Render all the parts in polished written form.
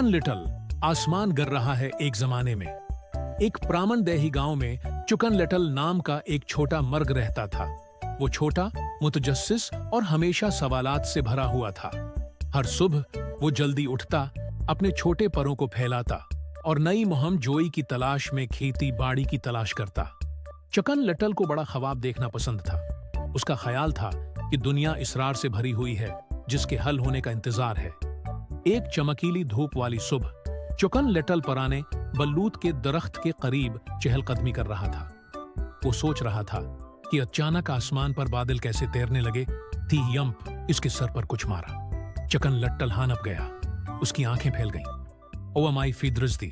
Little आसमान गर रहा है एक जमाने में। एक प्रामणदेही गांव में चुकन लिटल नाम का एक छोटा मर्ग रहता था। वो छोटा, मुतजस्सिस और हमेशा सवालात से भरा हुआ था। हर सुबह वो जल्दी उठता, अपने छोटे परों को फैलाता और नई मुहिम जोई की तलाश में खेती बाड़ी की तलाश करता। चुकन लिटल को बड़ा ख्वाब देखना पसंद था। उसका ख्याल था कि दुनिया इसरार से भरी हुई है जिसके हल होने का इंतजार है। एक चमकीली धूप वाली सुबह चुकन लिटल पराने बल्लूत के दरख्त के करीब चहलकदमी कर रहा था। वो सोच रहा था कि अचानक आसमान पर बादल कैसे तैरने लगे। थी यम्प इसके सर पर कुछ मारा। चुकन लिटल हानप गया। उसकी आंखें फैल गईं। ओ माई फीद्रजदी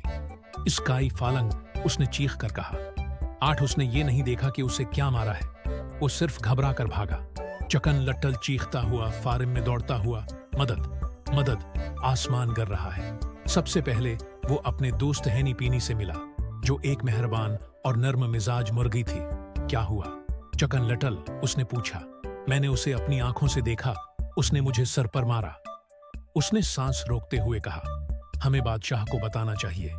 स्काई फालंग, उसने चीख कर कहा। 8 उसने ये नहीं देखा कि उसे क्या मारा है। वो सिर्फ घबरा कर भागा। चुकन लिटल चीखता हुआ फारिम में दौड़ता हुआ, मदद मदद, आसमान गर रहा है। सबसे पहले वो अपने दोस्त हैनी पीनी से मिला, जो एक मेहरबान और नर्म मिजाज मुर्गी थी। क्या हुआ चुकन लिटल, उसने पूछा। मैंने उसे अपनी आंखों से देखा, उसने मुझे सर पर मारा। उसने सांस रोकते हुए कहा, हमें बादशाह को बताना चाहिए।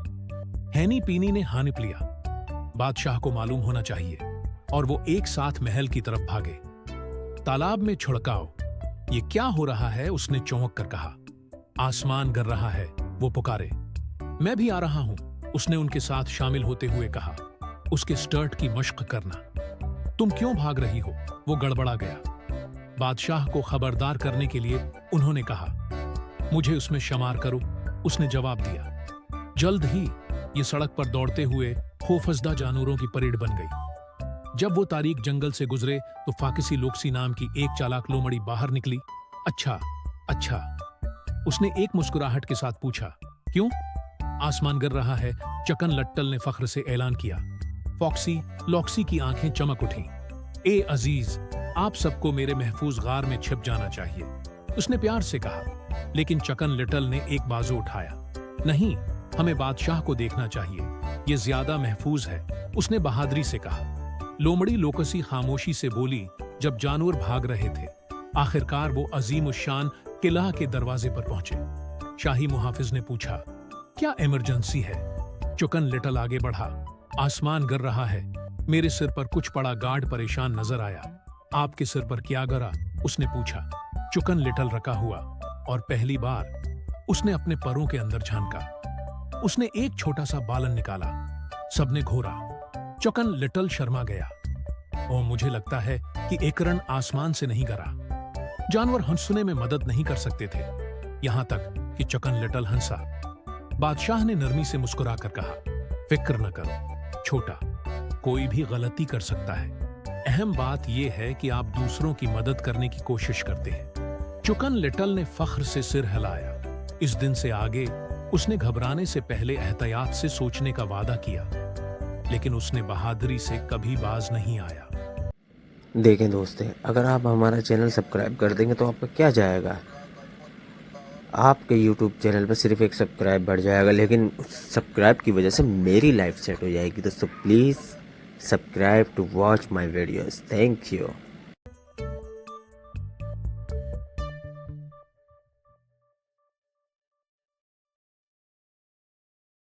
हैनी पीनी ने हानिप लिया। बादशाह को मालूम होना चाहिए और वो एक साथ महल की तरफ भागे। तालाब में छुड़काओ, ये क्या हो रहा है, उसने चौंक कर कहा। आसमान गर रहा है, वो पुकारे। मैं भी आ रहा हूं, उसने उनके साथ शामिल होते हुए कहा। उसके स्टर्ट की मश्क करना। तुम क्यों भाग रही हो, वो गड़बड़ा गया। बादशाह को खबरदार करने के लिए उन्होंने कहा, मुझे उसमें शमार करो, उसने जवाब दिया। जल्द ही ये सड़क पर दौड़ते हुए खौफजदा जानवरों की परेड बन गई। जब वो तारीक जंगल से गुजरे तो फाकिसी लोक्सी नाम की एक चालाक लोमड़ी बाहर निकली। अच्छा अच्छा, उसने एक मुस्कुराहट के साथ पूछा। क्यों? आसमान गर रहा है, चुकन लिटल ने फख्र से ऐलान किया। फॉक्सी लॉक्सी की आंखें चमक उठीं। ए अजीज, आप सबको मेरे महफूज गार में छिप जाना चाहिए, उसने प्यार से कहा। लेकिन चुकन लिटल ने एक बाजू उठाया। नहीं, हमें बादशाह को देखना चाहिए, ये ज्यादा महफूज है, उसने बहादुरी से कहा। लोमड़ी लोकसी खामोशी से बोली। जब जानवर भाग रहे थे, आखिरकार वो अजीम उशान किला के दरवाजे पर पहुंचे। शाही मुहाफिज ने पूछा, क्या इमरजेंसी है? चुकन लिटल आगे बढ़ा। आसमान गर रहा है, मेरे सिर पर कुछ पड़ा। गार्ड परेशान नजर आया। आपके सिर पर क्या गिरा, उसने पूछा। चुकन लिटल रका हुआ और पहली बार उसने अपने परों के अंदर झांका। उसने एक छोटा सा बालन निकाला। सबने घूरा। चुकन लिटल शर्मा गया। ओ, मुझे लगता है कि एक रण आसमान से नहीं गिरा। जानवर हंसने में मदद नहीं कर सकते थे, यहां तक कि चुकन लिटल हंसा। बादशाह ने नरमी से मुस्कुराकर कहा, फिक्र न करो छोटा, कोई भी गलती कर सकता है। अहम बात यह है कि आप दूसरों की मदद करने की कोशिश करते हैं। चुकन लिटल ने फख्र से सिर हिलाया। इस दिन से आगे उसने घबराने से पहले एहतियात से सोचने का वादा किया, लेकिन उसने बहादुरी से कभी बाज नहीं आया। देखें दोस्तों, अगर आप हमारा चैनल सब्सक्राइब कर देंगे तो आपका क्या जाएगा, आपके YouTube चैनल पर सिर्फ एक सब्सक्राइब बढ़ जाएगा, लेकिन उस सब्सक्राइब की वजह से मेरी लाइफ सेट हो जाएगी। दोस्तों please subscribe to watch my videos. Thank you.